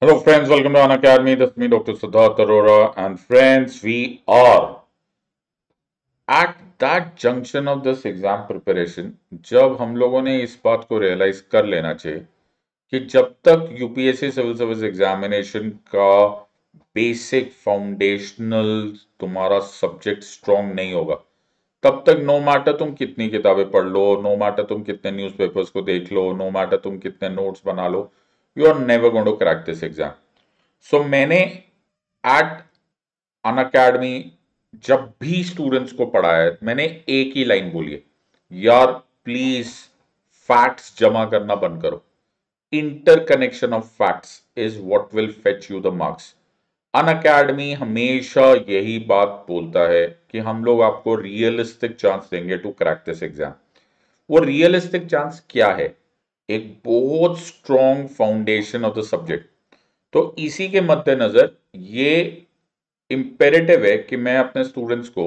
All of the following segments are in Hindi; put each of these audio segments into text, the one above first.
Hello, friends. Welcome to An Academy. This is me, Dr. Siddharth Arora. And friends, we are at that junction of this exam preparation जब हम लोगों ने इस बात को रियलाइज कर लेना चाहिए कि जब तक यूपीएससी सिविल सर्विस एग्जामिनेशन का बेसिक फाउंडेशनल तुम्हारा सब्जेक्ट स्ट्रांग नहीं होगा, तब तक नो मैटर तुम कितनी किताबें पढ़ लो, नो मैटर तुम कितने न्यूज़पेपर्स को देख लो, नो मैटर तुम कितने नोट्स बना लो, you are never going to crack this exam. So मैंने एट अन अकेडमी जब भी स्टूडेंट्स को पढ़ाया है, मैंने एक ही लाइन बोली है, यार प्लीज फैक्ट्स जमा करना बंद करो. Interconnection of facts is what will fetch you the marks. Unacademy हमेशा यही बात बोलता है कि हम लोग आपको रियलिस्टिक चांस देंगे टू क्रैक दिस एग्जाम. वो रियलिस्टिक चांस क्या है? एक बहुत strong foundation of the subject. तो इसी के मद्देनजर ये इंपेरेटिव है कि मैं अपने स्टूडेंट्स को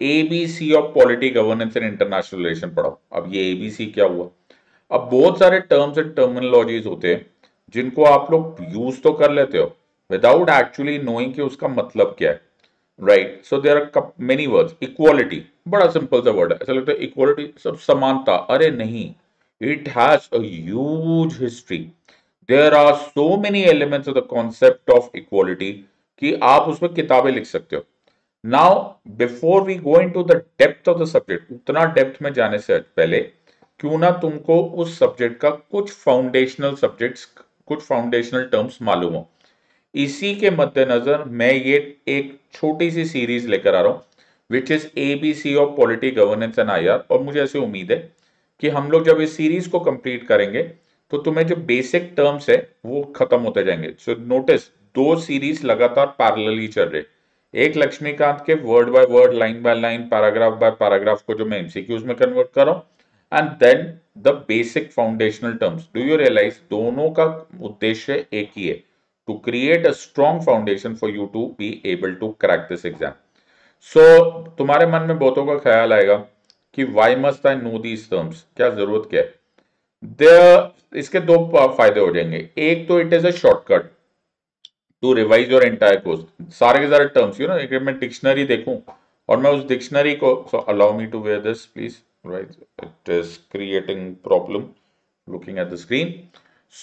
ABC of polity governance and international relation पढ़ाऊं. अब ये एबीसी क्या हुआ? अब बहुत सारे टर्म्स एंड टर्मिनोलॉजीज होते हैं जिनको आप लोग यूज तो कर लेते हो विदाउट एक्चुअली नोइंग कि उसका मतलब क्या है. Right, so there are many words. Equality बड़ा सिंपल सा वर्ड है, ऐसा लगता है इक्वालिटी सब समानता. अरे नहीं, it has a huge history. There are so many elements of the concept of equality कि आप उसमें किताबें लिख सकते हो. Now before we go into the depth of the subject, उतना डेप्थ में जाने से पहले क्यों ना तुमको उस सब्जेक्ट का कुछ फाउंडेशनल सब्जेक्ट्स, कुछ फाउंडेशनल टर्म्स मालूम हो. इसी के मद्देनजर मैं ये एक छोटी सी सीरीज लेकर आ रहा हूं which is ABC of polity governance and IR. और मुझे ऐसी उम्मीद है कि हम लोग जब इस सीरीज को कंप्लीट करेंगे तो तुम्हें जो बेसिक टर्म्स है वो खत्म होते जाएंगे. सो नोटिस, दो सीरीज लगातार पैरेलली चल रहे. एक लक्ष्मीकांत के word by word, line by line, paragraph by paragraph को जो मैं एमसीक्यूज में कन्वर्ट कर रहा हूं, and then the basic foundational terms. Do you realise दोनों का उद्देश्य एक ही है, to create a strong foundation for you to be able to crack this exam. So तुम्हारे मन में बहुतों का ख्याल आएगा कि why must I know these terms, क्या जरूरत क्या है. इसके दो फायदे हो जाएंगे. एक तो it is a shortcut to revise your entire course. सारे के सारे टर्म्स यू नो, एक मैं डिक्शनरी देखूं और मैं उस डिक्शनरी को, so allow me to wear this please. Right, it is creating problem looking at the screen.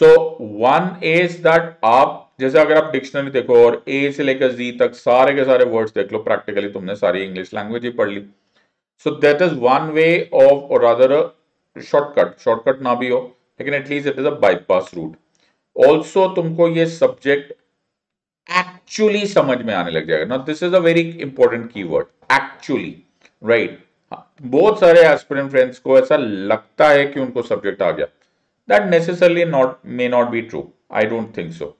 So one is that, आप जैसे अगर आप डिक्शनरी देखो और ए से लेकर जी तक सारे के सारे वर्ड्स देख लो, प्रैक्टिकली तुमने सारी इंग्लिश लैंग्वेज ही पढ़ ली. So that is one way of, और अदर शॉर्टकट. शॉर्टकट ना भी हो लेकिन at least it is a bypass route. Also तुमको ये सब्जेक्ट एक्चुअली समझ में आने लग जाएगा. Now this is a very important keyword, actually. Right, बहुत सारे एस्पिरेंट फ्रेंड्स को ऐसा लगता है कि उनको सब्जेक्ट आ गया. That necessarily not, may not be true. I don't think so.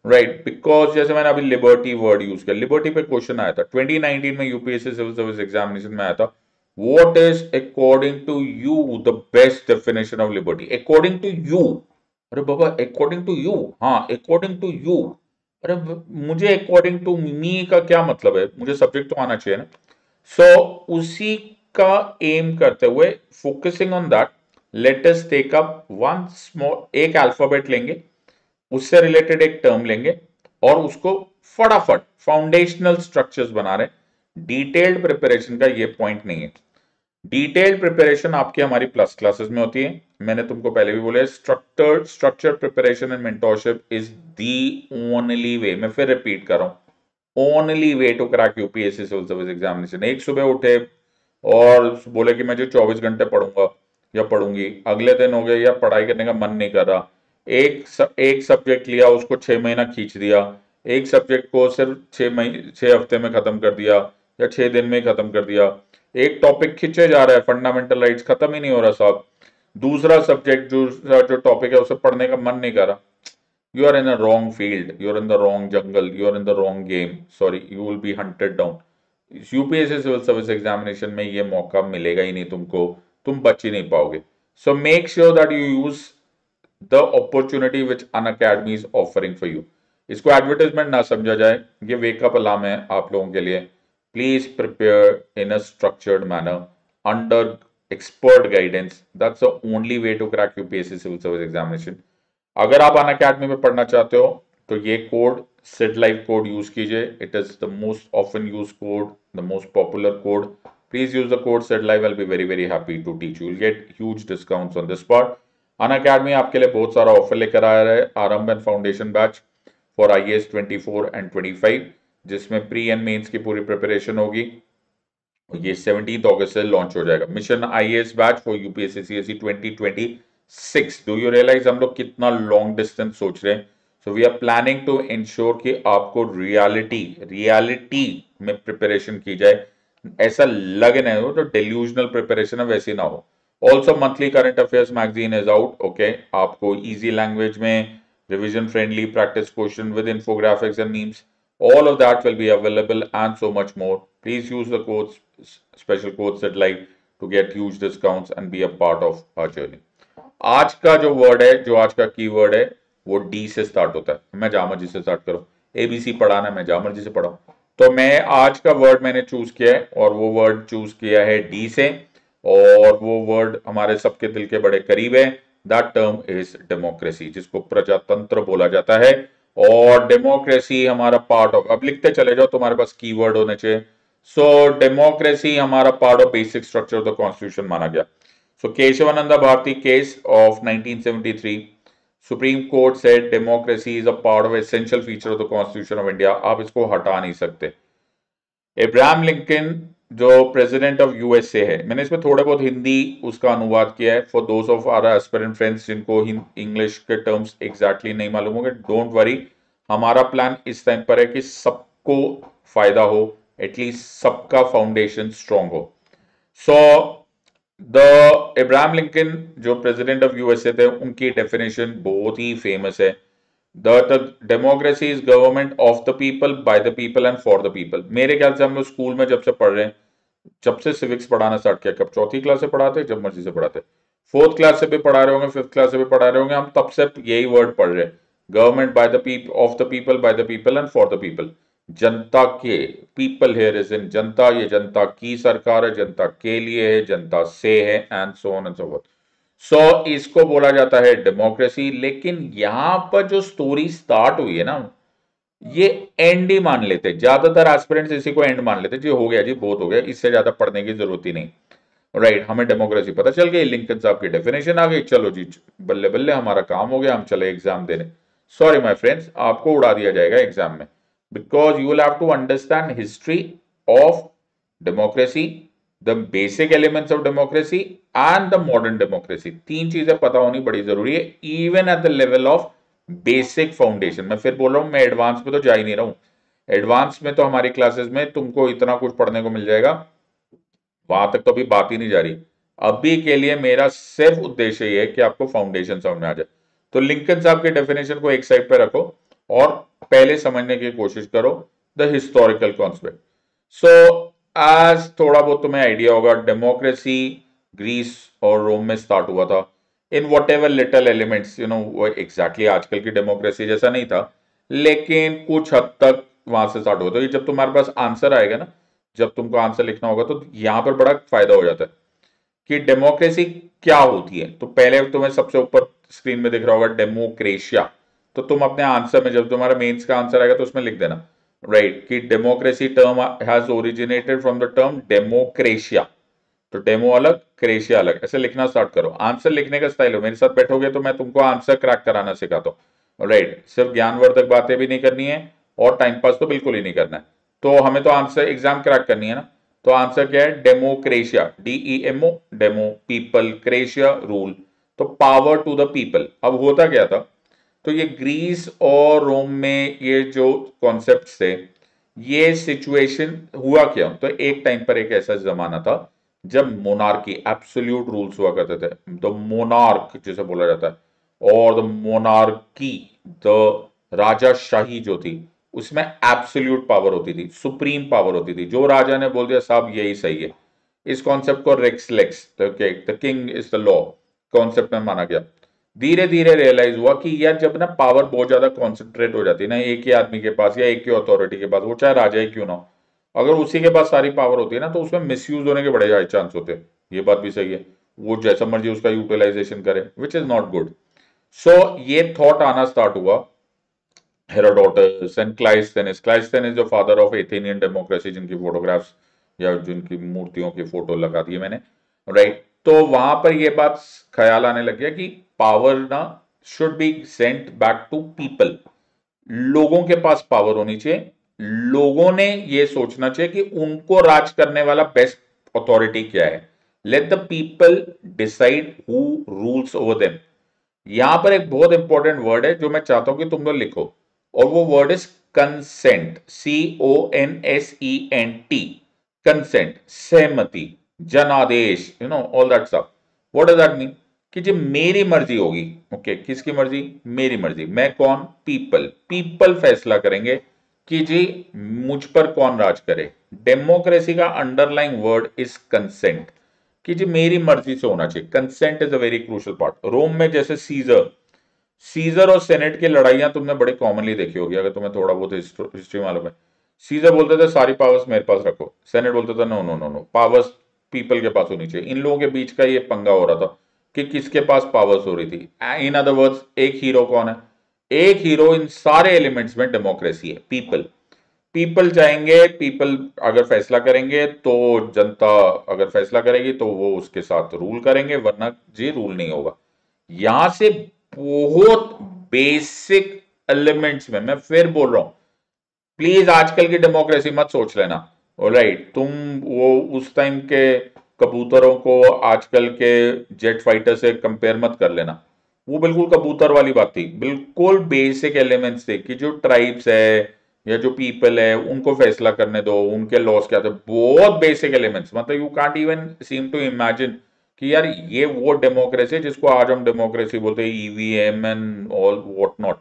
Right, because जैसे मैंने अभी लिबर्टी वर्ड यूज किया, लिबर्टी पे क्वेश्चन आया था 2019 में यूपीएससी सिविल सर्विस एग्जामिनेशन में आया था. What is according to you the best definition of liberty? According to you. अरे बाबा, अकॉर्डिंग टू यू, हाँ अकॉर्डिंग टू यू. अरे मुझे अकॉर्डिंग टू मी का क्या मतलब है? मुझे सब्जेक्ट तो आना चाहिए ना. सो उसी का एम करते हुए, focusing on that, let us take up one small, एक अल्फाबेट लेंगे, उससे रिलेटेड एक टर्म लेंगे और उसको फटाफट फाउंडेशनल स्ट्रक्चर्स बना रहे हैं. डिटेल्ड प्रिपरेशन का ये पॉइंट नहीं है. डिटेल्ड प्रिपरेशन आपकी हमारी प्लस क्लासेस में होती है. मैंने तुमको पहले भी बोला, structure preparation and mentorship is the only way. मैं फिर रिपीट कर रहा हूं, only way to crack UPSC civil service examination. एक सुबह उठे और बोले कि मैं जो 24 घंटे पढ़ूंगा या पढ़ूंगी, अगले दिन हो गया या पढ़ाई करने का मन नहीं कर रहा, एक सब्जेक्ट लिया, उसको 6 महीना खींच दिया, एक सब्जेक्ट को सिर्फ 6 हफ्ते में खत्म कर दिया या 6 दिन में खत्म कर दिया. एक टॉपिक खींचे जा रहा है, फंडामेंटल राइट्स खत्म ही नहीं हो रहा साहब. दूसरा सब्जेक्ट जो टॉपिक है उसे पढ़ने का मन नहीं कर रहा. You are in a wrong field, you are in the wrong jungle, you are in the wrong game. Sorry, you will be hunted down. UPSC civil service examination में ये मौका मिलेगा ही नहीं तुमको, तुम बच ही नहीं पाओगे. So make sure that you use the opportunity which Unacademy is offering for you. इसको एडवर्टाइजमेंट ना समझा जाए, ये वेकअप अलार्म है आप लोगों के लिए. Please prepare in a structured manner under expert guidance. That's the only way to crack UPSC civil service examination. अगर आप अन अकेडमी में पढ़ना चाहते हो तो ये code Sid life code use कीजिए, it is the most often use code, the most popular code. Please use the code Sid life. I will be very very happy to teach you. Will get huge discounts on this part. Unacademy आपके लिए बहुत सारा ऑफर लेकर आ रहा है. आरंभ and foundation batch for IAS 24 and 25, जिसमें प्री एंड मेंस की पूरी प्रिपरेशन होगी. ये 17 अगस्त से लॉन्च हो जाएगा. Mission IAS batch for UPSC CSE 2026. Do you realise हम लोग कितना लॉन्ग डिस्टेंस सोच रहे हैं? So we are planning to ensure कि आपको रियलिटी में प्रिपरेशन की जाए. ऐसा लगे नहीं हो तो डेल्यूजनल प्रिपरेशन है वैसी ना हो. Also monthly current affairs magazine is out. Okay, आपको इजी लैंग्वेज में revision friendly practice question with infographics and memes, all of that will be available and so much more. Please use the codes, special codes that like to get huge discounts and be a part of our journey. आज का जो वर्ड है, जो आज का कीवर्ड है, वो डी से स्टार्ट होता है. मैं जहां मर्जी से स्टार्ट करूं. ABC पढ़ाना मैं जहां मर्जी से पढ़ाऊं. तो मैं आज का वर्ड मैंने चूज किया है और वो वर्ड चूज किया है डी से, और वो वर्ड हमारे सबके दिल के बड़े करीब है. दैट टर्म इज डेमोक्रेसी, जिसको प्रजातंत्र बोला जाता है. और डेमोक्रेसी हमारा पार्ट ऑफ, अब लिखते चले जाओ, तुम्हारे पास कीवर्ड होने चाहिए. सो डेमोक्रेसी हमारा part of basic structure of the constitution माना गया. So Keshavananda Bharati case of 1973, supreme court said democracy is a part of essential feature of the constitution of India. आप इसको हटा नहीं सकते. अब्राहम लिंकन जो प्रेसिडेंट ऑफ USA है, मैंने इसमें थोड़े बहुत हिंदी उसका अनुवाद किया है for those of our aspirant friends जिनको इंग्लिश के टर्म्स एग्जैक्टली नहीं मालूम होंगे. डोंट वरी, हमारा प्लान इस टाइम पर है कि सबको फायदा हो, एटलीस्ट सबका फाउंडेशन स्ट्रांग हो. सो द अब्राहम लिंकन जो प्रेसिडेंट ऑफ USA थे, उनकी डेफिनेशन बहुत ही फेमस है. The democracy is government of the people, by the people and for the people. मेरे ख्याल से हम लोग स्कूल में जब से पढ़ रहे हैं, जब से सिविक्स पढ़ाना स्टार्ट किया, कब चौथी क्लास से पढ़ाते, जब मर्जी से पढ़ाते, फोर्थ क्लास से भी पढ़ा रहे होंगे, फिफ्थ क्लास से भी पढ़ा रहे होंगे, हम तब से यही वर्ड पढ़ रहे हैं. Government by the people, of the people, by the people and for the people. जनता के, पीपल हियर इज इन जनता, ये जनता की सरकार है, जनता के लिए है, जनता से है, and so on and so forth. So इसको बोला जाता है डेमोक्रेसी. लेकिन यहां पर जो स्टोरी स्टार्ट हुई है ना, ये एंड ही मान लेते. ज्यादातर एस्पिरेंट्स इसी को एंड मान लेते, जी हो गया जी, बहुत हो गया, इससे ज्यादा पढ़ने की जरूरत ही नहीं. राइट, हमें डेमोक्रेसी पता चल गई, लिंकन साहब की डेफिनेशन आ गई, चलो जी बल्ले बल्ले हमारा काम हो गया, हम चले एग्जाम देने. सॉरी माय फ्रेंड्स, आपको उड़ा दिया जाएगा एग्जाम में, because you will have to understand history of democracy, the basic elements of democracy and the modern democracy. तीन चीजें पता होनी बड़ी जरूरी है, even at the level of basic foundation. मैं फिर बोल रहा हूं, मैं एडवांस में तो जा ही नहीं रहा हूं. एडवांस में तो हमारी क्लासेस में तुमको इतना कुछ पढ़ने को मिल जाएगा, वहां तक तो अभी बात ही नहीं जा रही. अभी के लिए मेरा सिर्फ उद्देश्य ये है कि आपको फाउंडेशन समझ में आ जाए. तो लिंकन साहब के डेफिनेशन को एक साइड पे रखो और पहले समझने की कोशिश करो द हिस्टोरिकल कॉन्सेप्ट. सो आज थोड़ा बहुत तुम्हें आइडिया होगा, डेमोक्रेसी ग्रीस और रोम में स्टार्ट हुआ था in what ever little elements. You know, वो एग्जैक्टली आजकल की डेमोक्रेसी जैसा नहीं था, लेकिन कुछ हद तक वहां से स्टार्ट हुआ. तो ये जब तुम्हारे पास आंसर आएगा ना, जब तुमको आंसर लिखना होगा, तो यहां पर बड़ा फायदा हो जाता है कि डेमोक्रेसी क्या होती है. तो पहले तुम्हें सबसे ऊपर स्क्रीन में दिख रहा होगा डेमोक्रेशिया. तो तुम अपने आंसर में, जब तुम्हारा मेंस का आंसर आएगा, तो उसमें लिख देना राइट कि democracy term has originated from the term demokratia. तो डेमो अलग, क्रेशिया अलग, ऐसे लिखना स्टार्ट करो. आंसर लिखने का स्टाइल हो, मेरे साथ बैठोगे तो मैं तुमको आंसर क्रैक कराना सिखाता हूँ. राइट, सिर्फ ज्ञानवर्धक बातें भी नहीं करनी है और टाइम पास तो बिल्कुल ही नहीं करना है. तो हमें तो आंसर एग्जाम क्रैक करनी है ना. तो आंसर क्या है? डेमोक्रेशिया, DEMO, डेमो पीपल, क्रेशिया रूल. तो पावर टू द पीपल. अब होता क्या था, तो ये ग्रीस और रोम में ये जो कॉन्सेप्ट थे, ये सिचुएशन हुआ क्या, तो एक टाइम पर एक ऐसा जमाना था जब मोनार्की, एब्सोल्यूट रूल्स हुआ करते थे. द मोनार्क जिसे बोला जाता है, और द मोनार्की, द राजाशाही जो थी, उसमें एब्सोल्यूट पावर होती थी, सुप्रीम पावर होती थी. जो राजा ने बोल दिया साहब यही सही है. इस कॉन्सेप्ट को rex lex, the king is the law concept में माना गया. धीरे धीरे रियलाइज हुआ कि यार जब ना पावर बहुत ज्यादा कॉन्सेंट्रेट हो जाती है ना एक ही आदमी के पास या एक ही अथॉरिटी के पास, वो चाहे राजा ही क्यों ना हो, अगर उसी के पास सारी पावर होती है ना, तो उसमें मिसयूज होने के बड़े हाई चांस होते हैं. ये बात भी सही है, वो जैसा मर्जी उसका यूटिलाइजेशन करे, विच इज नॉट गुड. सो ये थॉट आना स्टार्ट हुआ हेरोडोटस एंड क्लाइस्थेनिस। क्लाइस्थेनिस जो फादर ऑफ एथेनियन डेमोक्रेसी, जिनकी फोटोग्राफ्स या जिनकी मूर्तियों की फोटो लगा दी है मैंने, राइट। तो वहां पर ये बात ख्याल आने लग गया कि पावर ना should be sent back to people. लोगों के पास पावर होनी चाहिए, लोगों ने ये सोचना चाहिए कि उनको राज करने वाला बेस्ट अथॉरिटी क्या है। Let the people decide who rules over them. यहां पर एक बहुत इंपॉर्टेंट वर्ड है जो मैं चाहता हूं कि तुम लोग लिखो, और वो word is consent. CONSENT। Consent, सहमति, जनादेश, all that stuff. What does that mean? कि जी मेरी मर्जी होगी। ओके, किसकी मर्जी? मेरी मर्जी। मैं कौन? पीपल। पीपल फैसला करेंगे कि जी मुझ पर कौन राज करे। डेमोक्रेसी का अंडरलाइंग वर्ड इज कंसेंट, कि जी मेरी मर्जी से होना चाहिए। Consent is a very crucial part. Rome में जैसे सीजर सीजर और सेनेट की लड़ाइयां तुमने बड़े कॉमनली देखी होगी, अगर तुम्हें थोड़ा बहुत हिस्ट्री मालूम है। सीजर बोलते थे सारी पावर्स मेरे पास रखो, सेनेट बोलता था no no no no, powers people के पास होनी चाहिए। इन लोगों के बीच का ये पंगा हो रहा था कि किसके पास पावर्स हो रही थी। इन अदर वर्ड्स, एक हीरो कौन है? एक हीरो इन सारे एलिमेंट्स में डेमोक्रेसी है, पीपल। पीपल चाहेंगे, पीपल अगर फैसला करेंगे तो जनता अगर फैसला करेगी तो वो उसके साथ रूल करेंगे, वरना जी रूल नहीं होगा। यहां से बहुत बेसिक एलिमेंट्स में मैं फिर बोल रहा हूं, प्लीज आजकल की डेमोक्रेसी मत सोच लेना। ऑलराइट, तुम वो उस टाइम के कबूतरों को आजकल के जेट फाइटर से कंपेयर मत कर लेना। वो बिल्कुल कबूतर वाली बात थी, बिल्कुल बेसिक एलिमेंट्स थे कि जो ट्राइब्स है या जो पीपल है उनको फैसला करने दो, उनके लॉस क्या थे, बहुत बेसिक एलिमेंट्स। मतलब you can't even seem to imagine कि यार ये वो डेमोक्रेसी है जिसको आज हम डेमोक्रेसी बोलते हैं, EVM and all what not.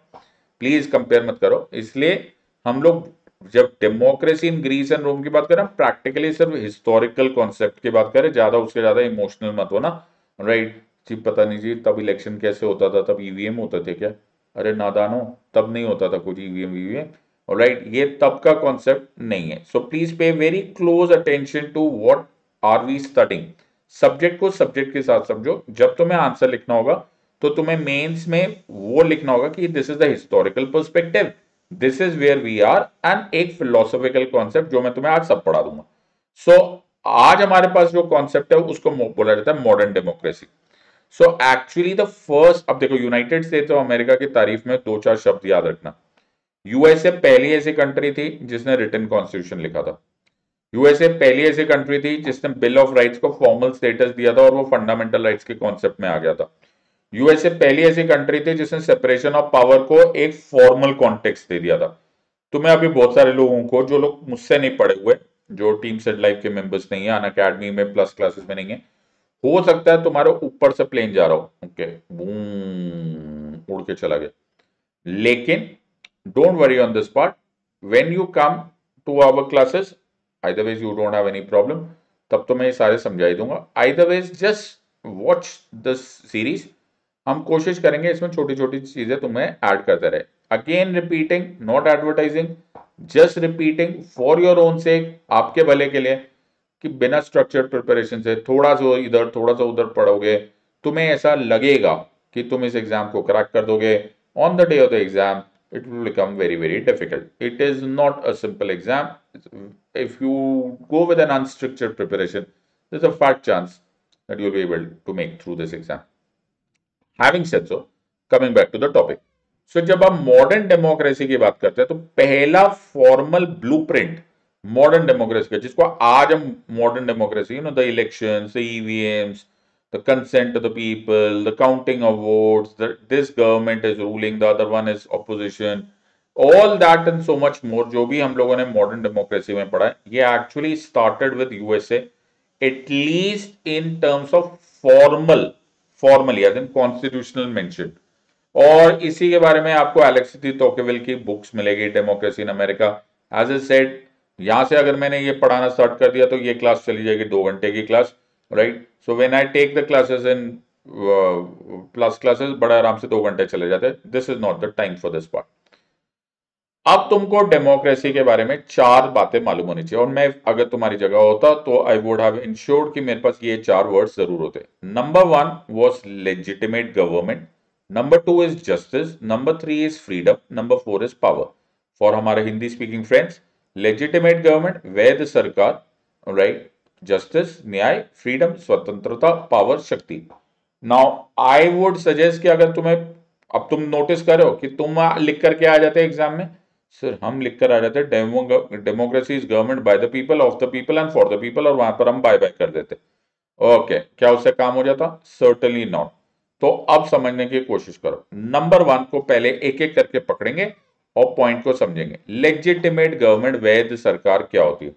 Please compare मत करो। इसलिए हम लोग जब डेमोक्रेसी इन ग्रीस एंड रोम की बात करें, प्रैक्टिकली सिर्फ हिस्टोरिकल कॉन्सेप्ट की बात करें, ज्यादा उसके ज्यादा इमोशनल मत हो ना, राइट जी। पता नहीं जी तब इलेक्शन कैसे होता था, तब EVM होते थे क्या? अरे नादानो, तब नहीं होता था कुछ EVM वीवीएम। राइट, ये तब का कॉन्सेप्ट नहीं है। So please pay very close attention to what are we studying. Subject को सब्जेक्ट के साथ समझो। जब तुम्हें आंसर लिखना होगा तो तुम्हें मेंस में वो लिखना होगा कि this is the historical perspective, this is where we are, and एक फिलोसॉफिकल कॉन्सेप्ट जो मैं तुम्हें आज सब पढ़ा दूंगा। सो आज हमारे पास जो कॉन्सेप्ट है उसको बोला जाता है modern democracy. So actually the first, अब देखो यूनाइटेड स्टेट्स ऑफ अमेरिका की तारीफ में दो चार शब्द याद रखना। यूएसए पहली ऐसी कंट्री थी जिसने रिटन कॉन्स्टिट्यूशन लिखा था। यूएसए पहली ऐसी कंट्री थी जिसने बिल ऑफ राइट्स को फॉर्मल स्टेटस दिया था और वो फंडामेंटल राइट्स के कॉन्सेप्ट में आ गया था। यूएसए पहली ऐसी कंट्री थी जिसने सेपरेशन ऑफ पावर को एक फॉर्मल कॉन्टेक्स्ट दे दिया था। तुम्हें अभी बहुत सारे लोगों को, जो लोग मुझसे नहीं पढ़े हुए, जो टीम सेट लाइफ के मेंबर्स नहीं है, अन अकेडमी में प्लस क्लासेस में नहीं है, हो सकता है तुम्हारे ऊपर से प्लेन जा रहा हो, ओके, बूम उड़ के चला गया, लेकिन don't worry on this part. When you come to our classes, either ways you don't have any problem, तब तो मैं ये सारे समझा ही दूंगा। Either ways just watch this series. हम कोशिश करेंगे इसमें छोटी छोटी चीजें तुम्हें ऐड करते रहे। Again repeating, not advertising, just repeating for your own सेक, आपके भले के लिए, कि बिना स्ट्रक्चर्ड प्रिपरेशन से थोड़ा सा इधर थोड़ा सा उधर पढ़ोगे, तुम्हें ऐसा लगेगा कि तुम इस एग्जाम को क्रैक कर दोगे। On the day of the exam it will become very very difficult. It is not a simple exam. If you go with an unstructured preparation, there's a fat chance that you'll be able to make through this exam. Having said so, coming back to the topic. So जब हम मॉडर्न डेमोक्रेसी की बात करते हैं तो पहला फॉर्मल ब्लूप्रिंट मॉडर्न डेमोक्रेसी का, जिसको आज हम modern democracy, the elections, the EVMs, the consent of the people, the counting of votes, that this government is ruling, the other one is opposition, all that and so much more, जो भी हम लोगों ने मॉडर्न डेमोक्रेसी में पढ़ा है, ये actually started with USA, at least in terms of formally as in constitutional mention. और इसी के बारे में आपको एलेक्स डी टोकेविल की बुक्स मिलेगी, democracy in America. As a said, यहां से अगर मैंने ये पढ़ाना स्टार्ट कर दिया तो ये क्लास चली जाएगी 2 घंटे की class, right. So when I take the classes in plus classes, बड़ा आराम से 2 घंटे चले जाते हैं। This is not the time for this part. अब तुमको डेमोक्रेसी के बारे में 4 बातें मालूम होनी चाहिए, और मैं अगर तुम्हारी जगह होता तो आई वुड हैव इंश्योर्ड कि मेरे पास ये 4 वर्ड्स जरूर होते। Number 1 was legitimate government, number 2 is justice, number 3 is freedom, number 4 is power. For हमारे Hindi speaking friends, legitimate government वैध सरकार, राइट, जस्टिस न्याय, फ्रीडम स्वतंत्रता, पावर शक्ति। नाउ आई वुड सजेस्ट कि अगर तुम्हें, अब तुम नोटिस करो कि तुम लिख करके आ जाते एग्जाम में, सर हम लिख कर आ जाते democracy is government by the people, of the people and for the people, और वहां पर हम बाय बाय कर देते। ओके, क्या उससे काम हो जाता? Certainly not. तो अब समझने की कोशिश करो। नंबर 1 को पहले एक एक करके पकड़ेंगे और पॉइंट को समझेंगे। लेजिटिमेट गवर्नमेंट वैध सरकार क्या होती है?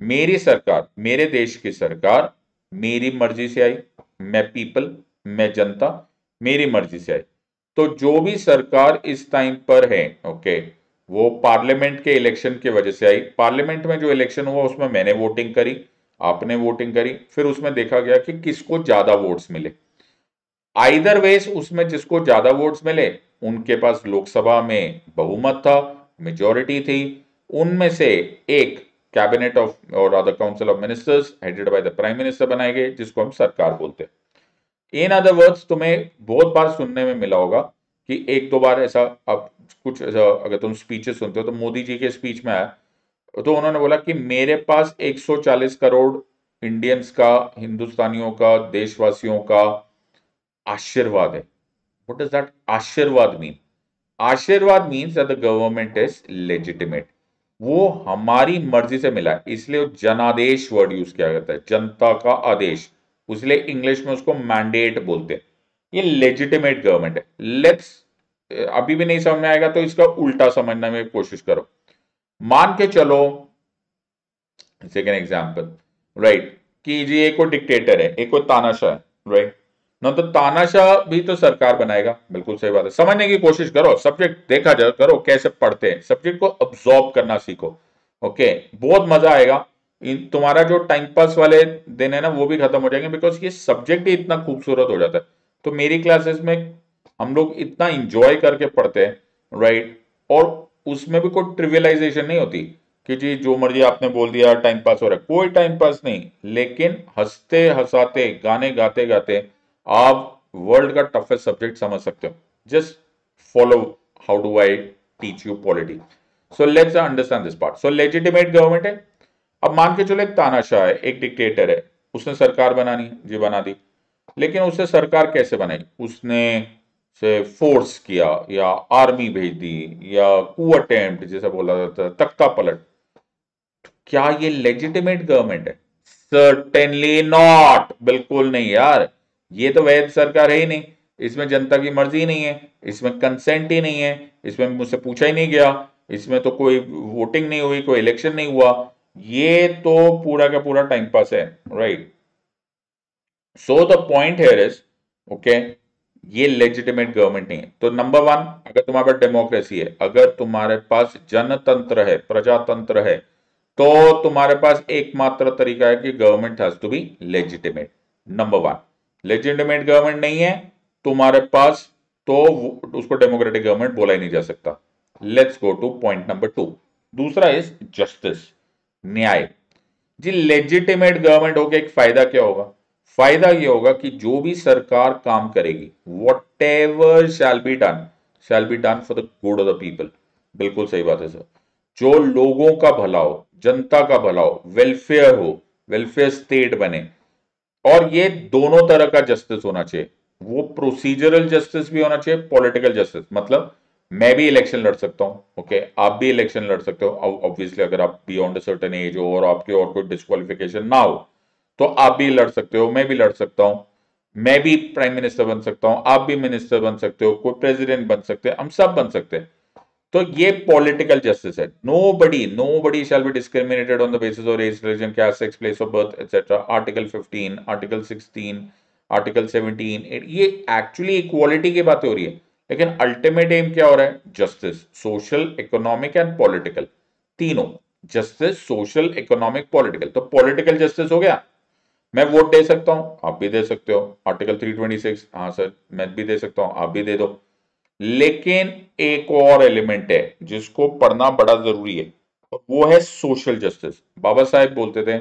मेरी सरकार, मेरे देश की सरकार मेरी मर्जी से आई, मैं पीपल, मैं जनता, मेरी मर्जी से आई। तो जो भी सरकार इस टाइम पर है, ओके, वो पार्लियामेंट के इलेक्शन की वजह से आई। पार्लियामेंट में जो इलेक्शन हुआ उसमें मैंने वोटिंग करी, आपने वोटिंग करी, फिर उसमें देखा गया कि किसको ज्यादा वोट्स मिले। आइदर वेज उसमें जिसको ज्यादा वोट्स मिले उनके पास लोकसभा में बहुमत था, मेजॉरिटी थी। उनमें से एक कैबिनेट ऑफ और other council of ministers headed by the prime minister बनाए गए, जिसको हम सरकार बोलते हैं। इन अदर वर्ड्स, तुम्हें बहुत बार सुनने में मिला होगा कि एक दो बार ऐसा, अब कुछ ऐसा, अगर तुम स्पीचेस सुनते हो तो मोदी जी के स्पीच में आया, तो उन्होंने बोला कि मेरे पास 140 करोड़ इंडियंस का, हिंदुस्तानियों का, देशवासियों का आशीर्वाद है। What does that आशीर्वाद मीन? आशीर्वाद means that the government is legitimate. वो हमारी मर्जी से मिला है, इसलिए जनादेश वर्ड यूज किया जाता है, जनता का आदेश। इसलिए इंग्लिश में उसको मैंडेट बोलते हैं। ये लेजिटिमेट गवर्नमेंट है। लेट्स, अभी भी नहीं समझ में आएगा तो इसका उल्टा समझने में कोशिश करो। मान के चलो, सेकेंड एग्जाम्पल, राइट, कि जी एक कोई डिक्टेटर है, एक कोई तानाशाह है, राइट ना, तो तानाशाह भी तो सरकार बनाएगा। बिल्कुल सही बात है। समझने की कोशिश करो, सब्जेक्ट देखा जाए करो कैसे पढ़ते हैं, सब्जेक्ट को अब्सॉर्ब करना सीखो। ओके, बहुत मजा आएगा। तुम्हारा जो टाइम पास वाले दिन है ना वो भी खत्म हो जाएंगे, बिकॉज ये सब्जेक्ट ही इतना खूबसूरत हो जाता है। तो मेरी क्लासेस में हम लोग इतना इंजॉय करके पढ़ते हैं, राइट, और उसमें भी कोई ट्रिवियलाइजेशन नहीं होती कि जी जो मर्जी आपने बोल दिया टाइम पास हो रहा है। कोई टाइम पास नहीं, लेकिन हंसते हंसाते, गाने गाते गाते आप वर्ल्ड का टफेस्ट सब्जेक्ट समझ सकते हो। Just follow how do I teach you polity. So let's understand this part. So legitimate government है। अब मान के चलो एक तानाशाह है, एक डिक्टेटर है, उसने सरकार बनानी, जी बना दी। लेकिन उससे सरकार कैसे बनाई? उसने से फोर्स किया, या आर्मी भेज दी, या कू अटेम्प्ट जैसे बोला जाता है, तख्ता पलट। क्या ये लेजिटिमेट गवर्नमेंट है? सर्टेनली नॉट, बिल्कुल नहीं यार। ये तो वैध सरकार है ही नहीं, इसमें जनता की मर्जी ही नहीं है, इसमें कंसेंट ही नहीं है, इसमें मुझसे पूछा ही नहीं गया, इसमें तो कोई वोटिंग नहीं हुई, कोई इलेक्शन नहीं हुआ। ये तो पूरा का पूरा टाइम पास है, right. So the point here is, okay, ये लेजिटिमेट गवर्नमेंट नहीं है। तो नंबर 1, अगर तुम्हारे पास डेमोक्रेसी है, अगर तुम्हारे पास जनतंत्र है, प्रजातंत्र है, तो तुम्हारे पास एकमात्र तरीका है कि government has to be legitimate. Number 1, legitimate government नहीं है तुम्हारे पास, तो उसको डेमोक्रेटिक गवर्नमेंट बोला ही नहीं जा सकता। Let's go two point number 2। दूसरा इज जस्टिस, न्याय। जी लेजिटिमेट गवर्नमेंट होके एक फायदा क्या होगा? फायदा ये होगा कि जो भी सरकार काम करेगी, what ever shall be done for the good of the people. बिल्कुल सही बात है सर। जो लोगों का भला हो, जनता का भला हो, वेलफेयर हो, वेलफेयर स्टेट बने। और ये दोनों तरह का जस्टिस होना चाहिए। वो प्रोसीजरल जस्टिस भी होना चाहिए, पॉलिटिकल जस्टिस। मतलब मैं भी इलेक्शन लड़ सकता हूं, ओके, आप भी इलेक्शन लड़ सकते हो। ऑब्वियसली अगर आप बियॉन्ड अ सर्टेन एज हो और आपके और कोई डिस्क्वालिफिकेशन ना हो, तो आप भी लड़ सकते हो, मैं भी लड़ सकता हूं। मैं भी प्राइम मिनिस्टर बन सकता हूं, आप भी मिनिस्टर बन सकते हो, कोई प्रेसिडेंट बन सकते हैं, हम सब बन सकते हैं। तो ये पॉलिटिकल जस्टिस है। Nobody shall be discriminated on the basis of race, religion, caste, sex, place of birth etcetera. Article 15, article 16, article 17, ये एक्चुअली इक्वालिटी की बात हो रही है। लेकिन अल्टीमेट एम क्या हो रहा है? Justice, social, economic and political, तीनों। Justice, social, economic, political. तो पॉलिटिकल जस्टिस हो गया, मैं वोट दे सकता हूं, आप भी दे सकते हो, आर्टिकल 326। हाँ सर, मैं भी दे सकता हूं, आप भी दे दो। लेकिन एक और एलिमेंट है जिसको पढ़ना बड़ा जरूरी है, और वो है सोशल जस्टिस। बाबा साहेब बोलते थे,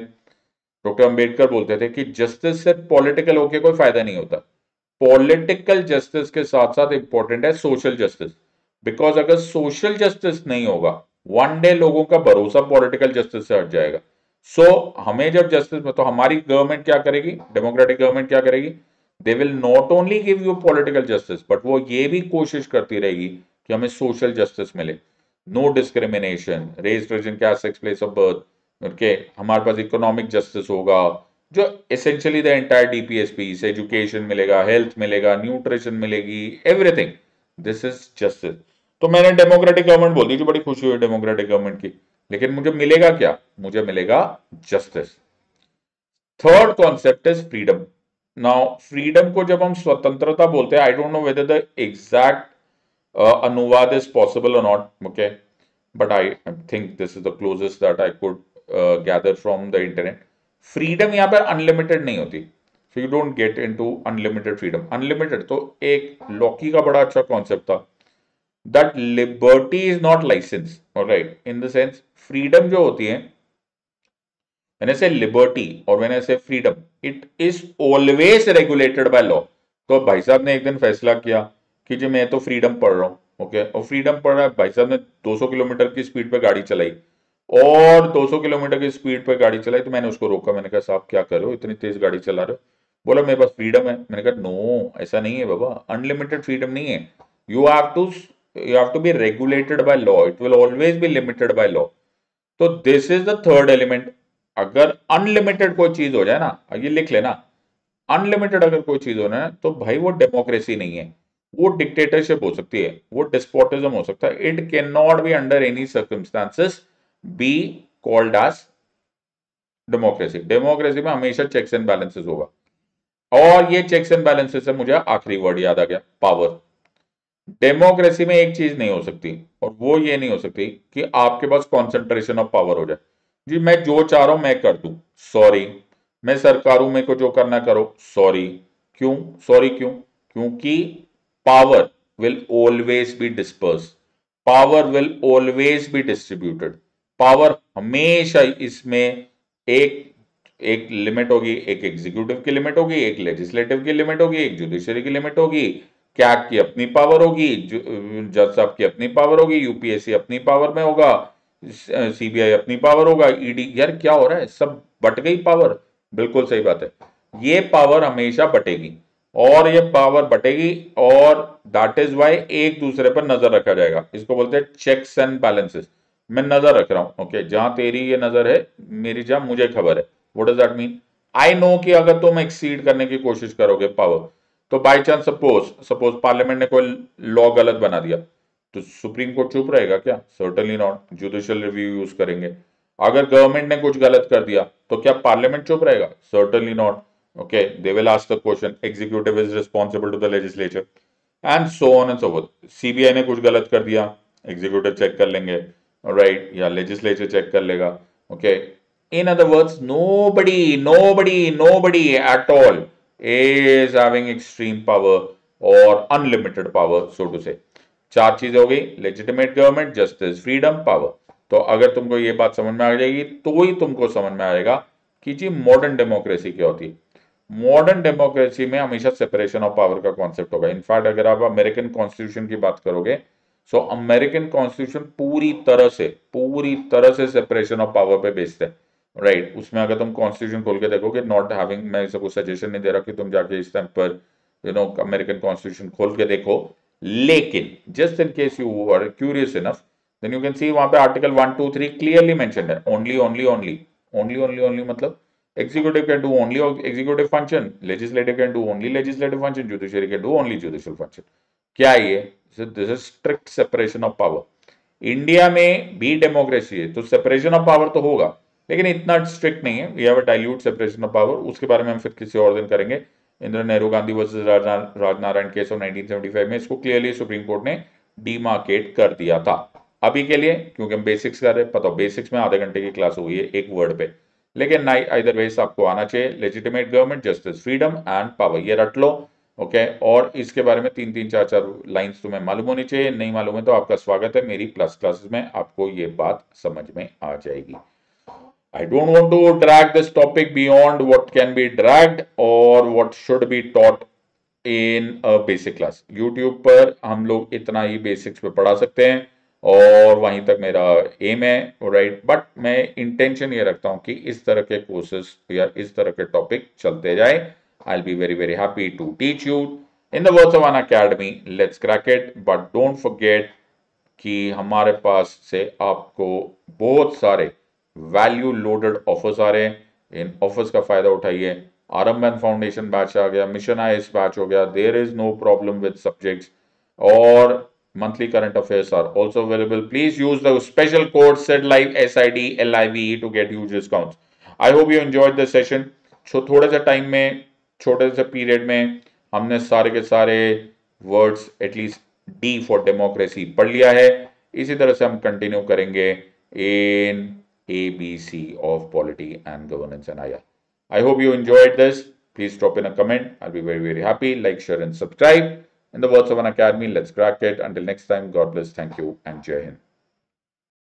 डॉक्टर अंबेडकर बोलते थे कि जस्टिस सिर्फ पॉलिटिकल होके कोई फायदा नहीं होता। पॉलिटिकल जस्टिस के साथ साथ इंपॉर्टेंट है सोशल जस्टिस, बिकॉज अगर सोशल जस्टिस नहीं होगा, वन डे लोगों का भरोसा पॉलिटिकल जस्टिस से हट जाएगा। सो हमें जब जस्टिस में, तो हमारी गवर्नमेंट क्या करेगी, डेमोक्रेटिक गवर्नमेंट क्या करेगी, they will not only give you political justice, but वो ये भी कोशिश करती रहेगी कि हमें सोशल जस्टिस मिले, no discrimination, race, religion, caste, sex, place of birth, okay. हमारे पास इकोनॉमिक जस्टिस होगा, जो essentially the entire DPSPs, education मिलेगा, हेल्थ मिलेगा, न्यूट्रिशन मिलेगी, एवरीथिंग, दिस इज जस्टिस। तो मैंने डेमोक्रेटिक गवर्नमेंट बोल दी थी, बड़ी खुशी हुई डेमोक्रेटिक गवर्नमेंट की, लेकिन मुझे मिलेगा क्या, मुझे मिलेगा justice. Third concept is freedom. Now freedom को जब हम स्वतंत्रता बोलते हैं, I don't know whether the exact अनुवाद इज पॉसिबल और not, okay, but I think this is the closest that I could gather from the internet. Freedom यहां पर अनलिमिटेड नहीं होती, so you don't get into unlimited freedom. Unlimited तो एक लॉकी का बड़ा अच्छा कॉन्सेप्ट था, that liberty is not licence, alright, in the sense freedom जो होती है, when I say liberty और when I say freedom, it is always regulated by law। तो भाई साहब ने एक दिन फैसला किया कि जी मैं तो फ्रीडम पढ़ रहा हूँ, ओके, और फ्रीडम पढ़ रहा है, भाई साहब ने 200 किलोमीटर की स्पीड पे गाड़ी चलाई और 200 किलोमीटर की स्पीड पे गाड़ी चलाई, तो मैंने उसको रोका, मैंने कहा साहब क्या कर रहे हो, इतनी तेज गाड़ी चला रहे हो। बोला मेरे पास फ्रीडम है। मैंने कहा नो, ऐसा नहीं है बाबा, अनलिमिटेड फ्रीडम नहीं है, you have to be regulated by law, it will always be limited by law. तो this is the third element. अगर अनलिमिटेड कोई चीज हो जाए ना, ये लिख लेना, अनलिमिटेड अगर कोई चीज हो ना, तो भाई वो डेमोक्रेसी नहीं है, वो डिक्टेटरशिप हो सकती है, वो डिस्पोटिज्म हो सकता है। It can not be under any circumstances be called as democracy. Democracy में हमेशा चेक्स एंड बैलेंसेस होगा, और ये चेक्स एंड बैलेंसेस से मुझे आखिरी वर्ड याद आ गया, पावर। डेमोक्रेसी में एक चीज नहीं हो सकती, और वो ये नहीं हो सकती कि आपके पास कॉन्सेंट्रेशन ऑफ पावर हो जाए, जी मैं जो चाह रहा हूं मैं कर दूं, सॉरी, मैं सरकार हूं, मेरे को जो करना करो, सॉरी। क्यों सॉरी, क्यों? क्योंकि power will always B disperse, power will always be distributed, power हमेशा इसमें एक एक लिमिट होगी, एक एग्जीक्यूटिव की लिमिट होगी, एक लेजिस्लेटिव की लिमिट होगी, एक जुडिशरी की लिमिट होगी, कैग की अपनी पावर होगी, जज साहब की अपनी पावर होगी, यूपीएससी अपनी पावर में होगा, सीबीआई अपनी पावर होगा, ईडी। यार क्या हो रहा है, सब बट गई पावर, बिल्कुल सही बात है, ये पावर हमेशा बटेगी, और ये पावर बटेगी, और दैट इज वाई एक दूसरे पर नजर रखा जाएगा, इसको बोलते हैं चेक्स एंड बैलेंसेस। मैं नजर रख रहा हूं, ओके, जहां तेरी ये नजर है, मेरी जहां मुझे खबर है, what does that mean, I know कि अगर तुम एक्सीड करने की कोशिश करोगे पावर, तो बाई चांस सपोज पार्लियामेंट ने कोई लॉ गलत बना दिया, तो सुप्रीम कोर्ट चुप रहेगा क्या? Certainly not, judicial review use करेंगे। अगर गवर्नमेंट ने कुछ गलत कर दिया, तो क्या पार्लियामेंट चुप रहेगा? Certainly not, okay, they will ask the question, executive is responsible to the legislature, and so on and so forth. CBI ने कुछ गलत कर दिया, एग्जीक्यूटिव चेक कर लेंगे, राइट, या लेजिस्लेचर चेक कर लेगा, okay. In other words, nobody at all is having extreme power or unlimited power, so to say। चार चीजें हो गई, legitimate government, justice, freedom, power. तो अगर तुमको ये बात समझ में आ जाएगी, तो ही तुमको समझ में आएगा कि जी मॉडर्न डेमोक्रेसी क्या होती है। मॉडर्न डेमोक्रेसी में हमेशा सेपरेशन ऑफ पावर का कॉन्सेप्ट होगा। इनफैक्ट अगर आप अमेरिकन कॉन्स्टिट्यूशन की बात करोगे, सो अमेरिकन कॉन्स्टिट्यूशन पूरी तरह से सेपरेशन ऑफ पावर पे बेस्ड है, राइट। उसमें अगर तुम कॉन्स्टिट्यूशन खोल के देखोगे, नॉट हैविंग, मैं सबको सजेशन नहीं दे रहा कि तुम जाके इस टाइम पर अमेरिकन कॉन्स्टिट्यूशन खोल के देखो, लेकिन just in case you are curious enough, then you can see वहां पे आर्टिकल 1 2 3 क्लियरली मेंशन्ड है, ओनली मतलब executive can do only executive function, legislative can do only legislative function, judiciary can do only judicial function। क्या है ये? This is strict separation of power. India में भी डेमोक्रेसी है, तो सेपरेशन ऑफ पावर तो होगा, लेकिन इतना स्ट्रिक्ट नहीं है। We have a dilute separation of power, उसके बारे में हम फिर किसी और दिन करेंगे। Indira Nehru Gandhi versus Rajnarayan case of 1975 में इसको क्लियरली सुप्रीम कोर्ट ने डिमार्केट कर दिया था। अभी के लिए, क्योंकि हम बेसिक्स कर रहे हैं, पता बेसिक्स में आधे घंटे की क्लास हुई है एक वर्ड पे, लेकिन ना इधर वेज आपको आना चाहिए, legitimate government, justice, freedom and power, ये रट लो, ओके। और इसके बारे में 3-3 4-4 लाइंस तुम्हें मालूम होनी चाहिए। नहीं मालूम है तो आपका स्वागत है मेरी प्लस क्लासेस में, आपको ये बात समझ में आ जाएगी। I don't want to drag this topic beyond what can be dragged or what should be taught in a basic class. YouTube पर हम लोग इतना ही बेसिक्स पे पढ़ा सकते हैं और वहीं तक मेरा एम है, राइट। बट मैं इंटेंशन ये रखता हूँ कि इस तरह के कोर्सेज या इस तरह के टॉपिक चलते जाए। I will be very very happy to teach you in the words of Unacademy, let's crack it. But don't forget कि हमारे पास से आपको बहुत सारे वैल्यू लोडेड ऑफर्स आ रहे हैं। इन ऑफर्स का फायदा उठाइए। आरंभन फाउंडेशन बैच आ गया, मिशन आईएएस बैच हो गया, there is no problem with subjects, और monthly current affairs are also available. Please use the special code SIDLIVE SIDLIVE to get huge discounts. I hope you enjoyed the session. थोड़े से टाइम में, छोटे से पीरियड में हमने सारे के सारे words at least D for democracy पढ़ लिया है। इसी तरह से हम कंटिन्यू करेंगे इन ABC of polity and governance and IR. I hope you enjoyed this. Please drop in a comment. I'll be very, very happy. Like, share, and subscribe. In the words of an academy, let's crack it. Until next time, God bless. Thank you, and Jai Hind.